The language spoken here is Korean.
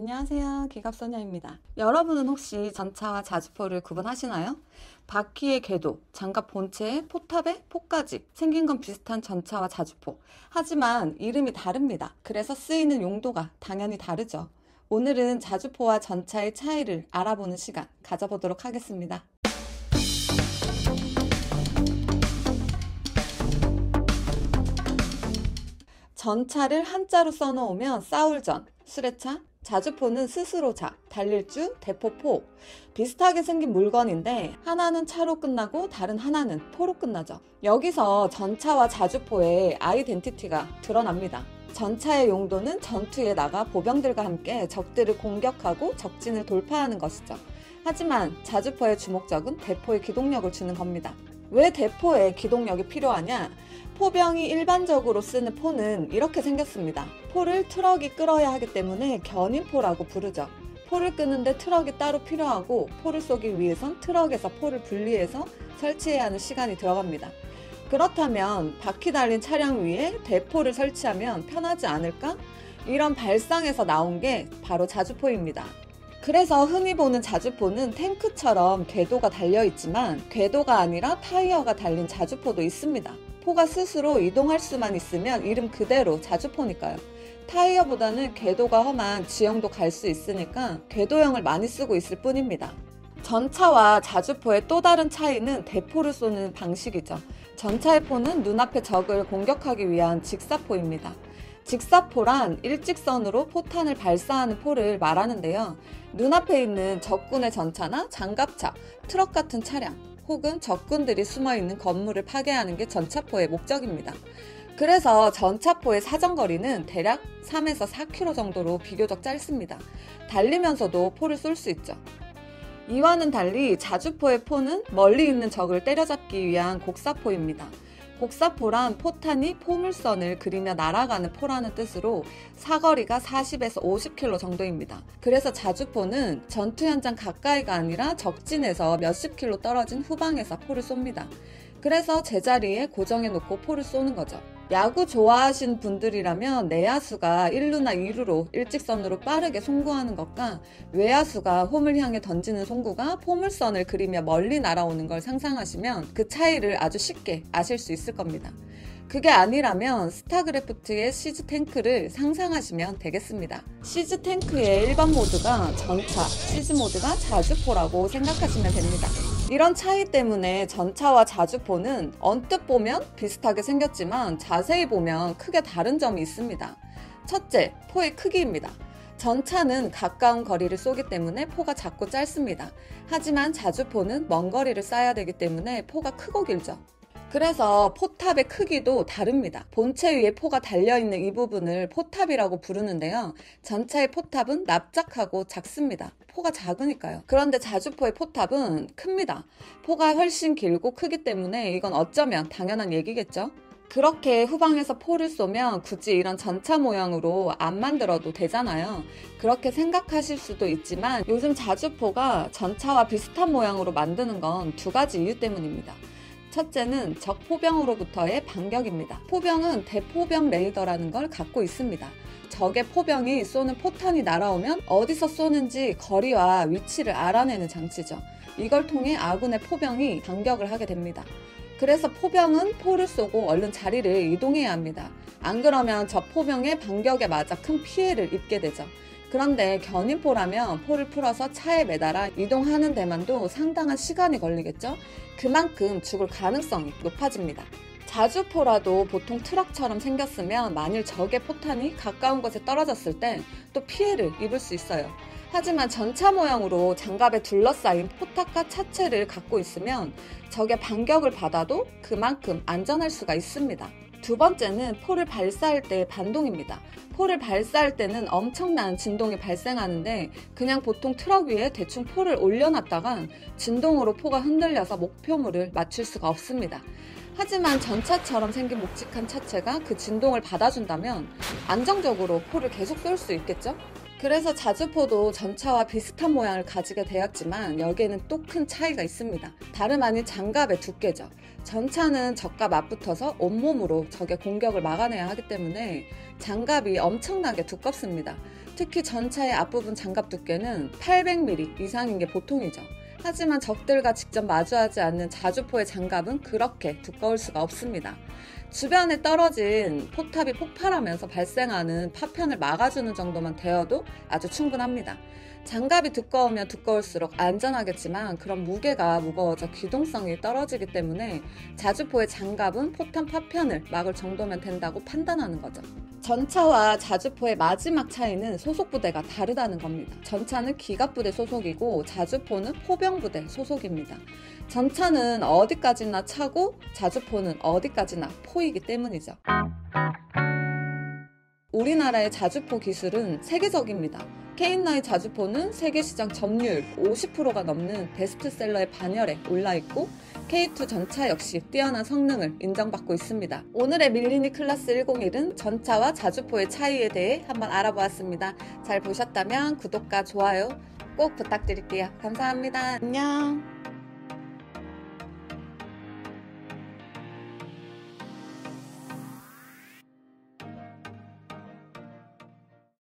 안녕하세요. 기갑소녀입니다. 여러분은 혹시 전차와 자주포를 구분하시나요? 바퀴의 궤도, 장갑 본체의 포탑에 포까지 생긴 건 비슷한 전차와 자주포. 하지만 이름이 다릅니다. 그래서 쓰이는 용도가 당연히 다르죠. 오늘은 자주포와 전차의 차이를 알아보는 시간 가져보도록 하겠습니다. 전차를 한자로 써놓으면 싸울전, 수레차, 자주포는 스스로자, 달릴주, 대포포. 비슷하게 생긴 물건인데 하나는 차로 끝나고 다른 하나는 포로 끝나죠. 여기서 전차와 자주포의 아이덴티티가 드러납니다. 전차의 용도는 전투에 나가 보병들과 함께 적들을 공격하고 적진을 돌파하는 것이죠. 하지만 자주포의 주목적은 대포에 기동력을 주는 겁니다. 왜 대포에 기동력이 필요하냐? 포병이 일반적으로 쓰는 포는 이렇게 생겼습니다. 포를 트럭이 끌어야 하기 때문에 견인포라고 부르죠. 포를 끄는데 트럭이 따로 필요하고 포를 쏘기 위해선 트럭에서 포를 분리해서 설치해야 하는 시간이 들어갑니다. 그렇다면 바퀴 달린 차량 위에 대포를 설치하면 편하지 않을까? 이런 발상에서 나온 게 바로 자주포입니다. 그래서 흔히 보는 자주포는 탱크처럼 궤도가 달려있지만 궤도가 아니라 타이어가 달린 자주포도 있습니다. 포가 스스로 이동할 수만 있으면 이름 그대로 자주포니까요. 타이어보다는 궤도가 험한 지형도 갈 수 있으니까 궤도형을 많이 쓰고 있을 뿐입니다. 전차와 자주포의 또 다른 차이는 대포를 쏘는 방식이죠. 전차의 포는 눈앞의 적을 공격하기 위한 직사포입니다. 직사포란 일직선으로 포탄을 발사하는 포를 말하는데요. 눈앞에 있는 적군의 전차나 장갑차, 트럭 같은 차량, 혹은 적군들이 숨어있는 건물을 파괴하는 게 전차포의 목적입니다. 그래서 전차포의 사정거리는 대략 3에서 4km 정도로 비교적 짧습니다. 달리면서도 포를 쏠 수 있죠. 이와는 달리 자주포의 포는 멀리 있는 적을 때려잡기 위한 곡사포입니다. 곡사포란 포탄이 포물선을 그리며 날아가는 포라는 뜻으로 사거리가 40에서 50km 정도입니다. 그래서 자주포는 전투 현장 가까이가 아니라 적진에서 몇십 킬로 떨어진 후방에서 포를 쏩니다. 그래서 제자리에 고정해 놓고 포를 쏘는 거죠. 야구 좋아하시는 분들이라면 내야수가 1루나 2루로 일직선으로 빠르게 송구하는 것과 외야수가 홈을 향해 던지는 송구가 포물선을 그리며 멀리 날아오는 걸 상상하시면 그 차이를 아주 쉽게 아실 수 있을 겁니다. 그게 아니라면 스타크래프트의 시즈 탱크를 상상하시면 되겠습니다. 시즈 탱크의 1번 모드가 전차, 시즈 모드가 자주포라고 생각하시면 됩니다. 이런 차이 때문에 전차와 자주포는 언뜻 보면 비슷하게 생겼지만 자세히 보면 크게 다른 점이 있습니다. 첫째, 포의 크기입니다. 전차는 가까운 거리를 쏘기 때문에 포가 작고 짧습니다. 하지만 자주포는 먼 거리를 쏴야 되기 때문에 포가 크고 길죠. 그래서 포탑의 크기도 다릅니다. 본체 위에 포가 달려있는 이 부분을 포탑이라고 부르는데요. 전차의 포탑은 납작하고 작습니다. 포가 작으니까요. 그런데 자주포의 포탑은 큽니다. 포가 훨씬 길고 크기 때문에 이건 어쩌면 당연한 얘기겠죠. 그렇게 후방에서 포를 쏘면 굳이 이런 전차 모양으로 안 만들어도 되잖아요. 그렇게 생각하실 수도 있지만 요즘 자주포가 전차와 비슷한 모양으로 만드는 건 두 가지 이유 때문입니다. 첫째는 적 포병으로부터의 반격입니다. 포병은 대포병 레이더라는 걸 갖고 있습니다. 적의 포병이 쏘는 포탄이 날아오면 어디서 쏘는지 거리와 위치를 알아내는 장치죠. 이걸 통해 아군의 포병이 반격을 하게 됩니다. 그래서 포병은 포를 쏘고 얼른 자리를 이동해야 합니다. 안 그러면 적 포병의 반격에 맞아 큰 피해를 입게 되죠. 그런데 견인포라면 포를 풀어서 차에 매달아 이동하는 데만도 상당한 시간이 걸리겠죠? 그만큼 죽을 가능성이 높아집니다. 자주포라도 보통 트럭처럼 생겼으면 만일 적의 포탄이 가까운 곳에 떨어졌을 때 또 피해를 입을 수 있어요. 하지만 전차 모양으로 장갑에 둘러싸인 포탑과 차체를 갖고 있으면 적의 반격을 받아도 그만큼 안전할 수가 있습니다. 두 번째는 포를 발사할 때의 반동입니다. 포를 발사할 때는 엄청난 진동이 발생하는데 그냥 보통 트럭 위에 대충 포를 올려놨다간 진동으로 포가 흔들려서 목표물을 맞출 수가 없습니다. 하지만 전차처럼 생긴 묵직한 차체가 그 진동을 받아준다면 안정적으로 포를 계속 쏠 수 있겠죠? 그래서 자주포도 전차와 비슷한 모양을 가지게 되었지만 여기에는 또 큰 차이가 있습니다. 다름 아닌 장갑의 두께죠. 전차는 적과 맞붙어서 온몸으로 적의 공격을 막아내야 하기 때문에 장갑이 엄청나게 두껍습니다. 특히 전차의 앞부분 장갑 두께는 800mm 이상인 게 보통이죠. 하지만 적들과 직접 마주하지 않는 자주포의 장갑은 그렇게 두꺼울 수가 없습니다. 주변에 떨어진 포탑이 폭발하면서 발생하는 파편을 막아주는 정도만 되어도 아주 충분합니다. 장갑이 두꺼우면 두꺼울수록 안전하겠지만 그런 무게가 무거워져 기동성이 떨어지기 때문에 자주포의 장갑은 포탄 파편을 막을 정도면 된다고 판단하는 거죠. 전차와 자주포의 마지막 차이는 소속부대가 다르다는 겁니다. 전차는 기갑부대 소속이고 자주포는 포병부대 소속입니다. 전차는 어디까지나 차고 자주포는 어디까지나 포이기 때문이죠. 우리나라의 자주포 기술은 세계적입니다. K9 자주포는 세계시장 점유율 50%가 넘는 베스트셀러의 반열에 올라있고 K2 전차 역시 뛰어난 성능을 인정받고 있습니다. 오늘의 밀리니 클라스 101은 전차와 자주포의 차이에 대해 한번 알아보았습니다. 잘 보셨다면 구독과 좋아요 꼭 부탁드릴게요. 감사합니다. 안녕.